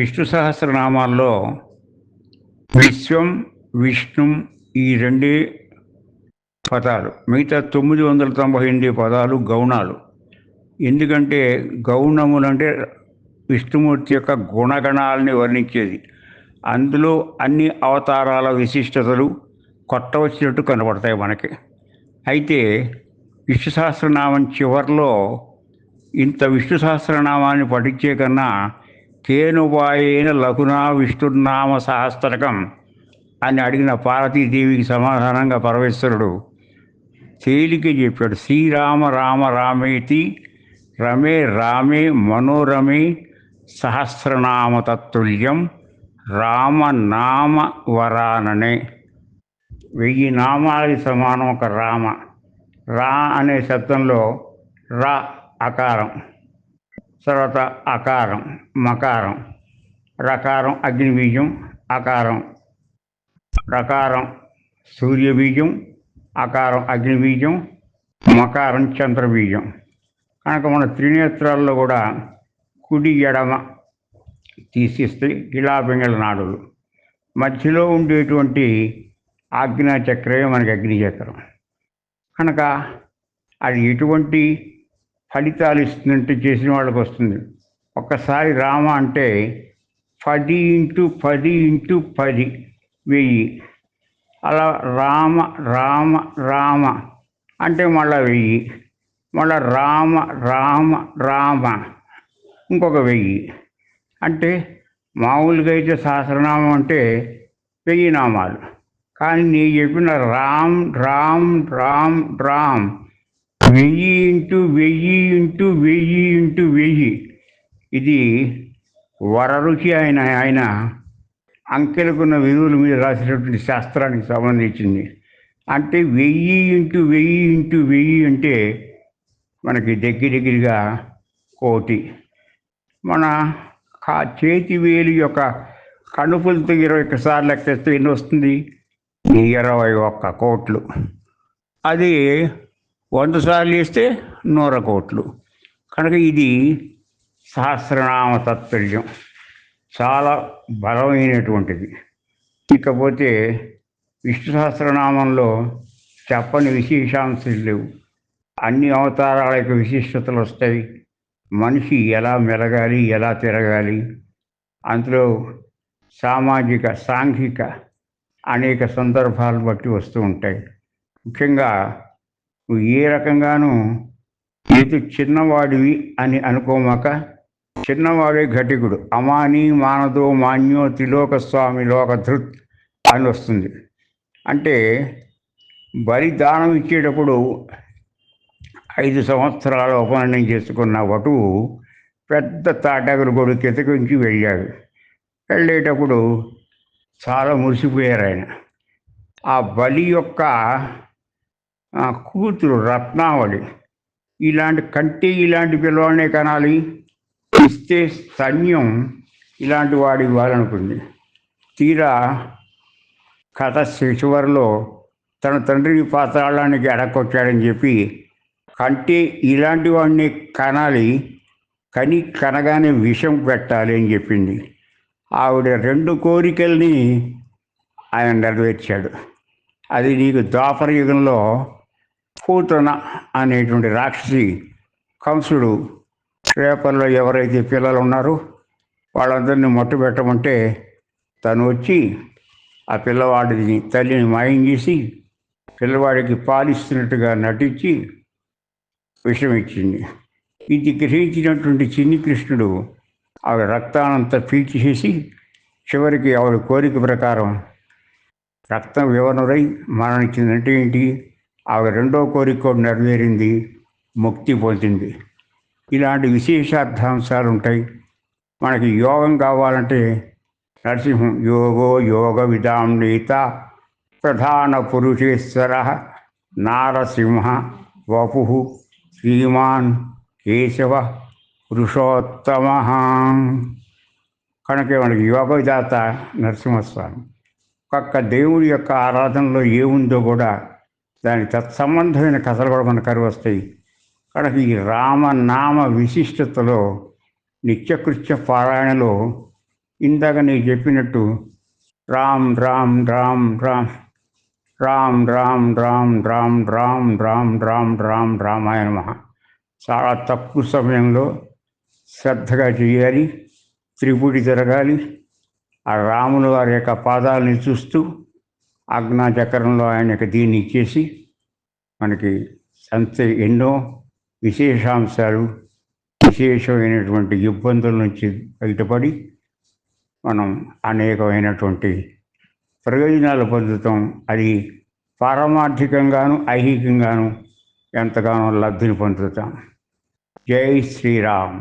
విష్ణు సహస్రనామాల్లో విశ్వం, విష్ణుం ఈ రెండే పదాలు. మిగతా 998 పదాలు గౌణాలు. ఎందుకంటే గౌణములంటే విష్ణుమూర్తి యొక్క గుణగణాలని వర్ణించేది. అందులో అన్ని అవతారాల విశిష్టతలు కొత్త వచ్చినట్టు కనబడతాయి మనకి. అయితే విష్ణు సహస్రనామం చివరిలో ఇంత విష్ణు సహస్రనామాన్ని పఠించే కన్నా కేనుబాయేన లఘునా విష్ణుర్నామ సహస్రకం అని అడిగిన పార్వతీదేవికి సమాధానంగా పరమేశ్వరుడు తేలిక చెప్పాడు. శ్రీరామ రామ రామేతి రమే రామే మనోరమే సహస్రనామ తత్తుల్యం రామనామ వరాననే. 1000 నామాలకి సమానం ఒక రామ. రా అనే శబ్దంలో రా అకారం, తర్వాత అకారం మకారం, రకారం అగ్నిబీజం, అకారం రకారం సూర్యబీజం, అకారం అగ్నిబీజం, మకారం చంద్రబీజం. కనుక మన త్రినేత్రాల్లో కూడా కుడి ఎడమ తీసిస్తే గిలాపింగళ నాడులు, మధ్యలో ఉండేటువంటి ఆజ్ఞాచక్రమే మనకి అగ్నిచక్రం. కనుక అది ఎటువంటి ఫలితాలు ఇస్తుందంటే చేసిన వాళ్ళకి వస్తుంది. ఒక్కసారి రామ అంటే 10 × 10 × 10 1000. అలా రామ రామ రామ అంటే మళ్ళా 1000, మళ్ళా రామ రామ రామ ఇంకొక 1000. అంటే మామూలుగా అయితే సహస్రనామం అంటే 1000 నామాలు. కానీ నేను చెప్పిన రామ్ రామ్ రామ్ రామ్ 1000 × 1000 × 1000 × 1000. ఇది వరరుచి ఆయన అంకెలకున్న విలువల మీద రాసినటువంటి శాస్త్రానికి సంబంధించింది. అంటే 1000 × 1000 × 1000 అంటే మనకి దగ్గరగా 1,000,000. మన చేతి వేలు యొక్క కణుపులతో 21 సార్లు లెక్కేస్తే ఎన్ని వస్తుంది? 21 కోట్లు. అది 100 సార్లు వేస్తే 100 కోట్లు. కనుక ఇది సహస్రనామ తత్తుల్యం, చాలా బలమైనటువంటిది. ఇకపోతే విష్ణు సహస్రనామంలో చెప్పని విశేషాంశాలు లేవు. అన్ని అవతారాల యొక్క విశిష్టతలు వస్తాయి. మనిషి ఎలా మెలగాలి, ఎలా తిరగాలి, అందులో సామాజిక సాంఘిక అనేక సందర్భాలు బట్టి వస్తూ ఉంటాయి. ముఖ్యంగా నువ్వు ఏ రకంగానూ ఏదో చిన్నవాడివి అని అనుకోమాక, చిన్నవాడే ఘటికుడు. అమాని మానదో మాన్యో త్రిలోకస్వామి లోకధృత్ అని వస్తుంది. అంటే బలిదానం ఇచ్చేటప్పుడు 5 సంవత్సరాల ఉపనయనం చేసుకున్న వటువు పెద్ద తాటాకులు కొడుకు ఎతకించి వెళ్ళాడు. వెళ్ళేటప్పుడు చాలా మురిసిపోయారు ఆయన. ఆ బలి యొక్క కూతురు రత్నావళి ఇలాంటి పిల్లవాడినే కనాలి, ఇస్తే సైన్యం ఇలాంటి వాడు ఇవ్వాలనుకుంది. తీరా కథ చివరిలో తన తండ్రిని పాతాళానికి అడక్కొచ్చాడని చెప్పి ఇలాంటి వాడిని కనాలి, కనగానే విషం పెట్టాలి అని చెప్పింది. ఆవిడ 2 కోరికల్ని ఆయన నెరవేర్చాడు. అది నీకు ద్వాపర యుగంలో పూతన అనేటువంటి రాక్షసి కంసుడు పేపర్లో ఎవరైతే పిల్లలు ఉన్నారో వాళ్ళందరినీ పెట్టమంటే తను వచ్చి ఆ పిల్లవాడిని తల్లిని మాయం చేసి పిల్లవాడికి పాలిస్తున్నట్టుగా నటించి విషం ఇచ్చింది. ఇది గ్రహించినటువంటి చిన్ని కృష్ణుడు ఆవిడ రక్తానంతా పీల్చేసి చివరికి ఆవిడ కోరిక ప్రకారం రక్తం వివరణరై మరణించిందంటే ఏంటి? ఆవిడ 2వ కోరిక కూడా నెరవేరింది, ముక్తి పొందింది. ఇలాంటి విశేషార్థాంశాలు ఉంటాయి. మనకి యోగం కావాలంటే నరసింహం యోగో యోగ విదాం నేత ప్రధాన పురుషేశ్వర నారసింహ వపు శ్రీమాన్ కేశవ పురుషోత్తమ. కనుక మనకి యోగదాత నరసింహస్వామి. ఒక్క దేవుడి యొక్క ఆరాధనలో ఏముందో కూడా దాని తత్సంబంధమైన కథలు కూడా మన కరువు వస్తాయి. కనుక ఈ రామనామ విశిష్టతలో నిత్యకృత్య పారాయణలో ఇందాక నీకు చెప్పినట్టు రామ్ రామ్ రామ్ రామ్ రామ్ రామ్ రామ్ రామ్ రామ్ రామ్ రామ్ రామ్ రామాయ నమః చాలా తక్కువ సమయంలో శ్రద్ధగా చేయాలి. త్రిపుడి తిరగాలి. ఆ రాముల వారి యొక్క పాదాలని చూస్తూ ఆజ్ఞాచక్రంలో ఆయన యొక్క దీన్ని ఇచ్చేసి మనకి అంతే ఎన్నో విశేషాంశాలు, విశేషమైనటువంటి ఇబ్బందుల నుంచి బయటపడి మనం అనేకమైనటువంటి ప్రయోజనాలు పొందుతాం. అది పారమార్థికంగాను ఐహికంగాను ఎంతగానో లబ్ధిని పొందుతాం. జై శ్రీరామ్.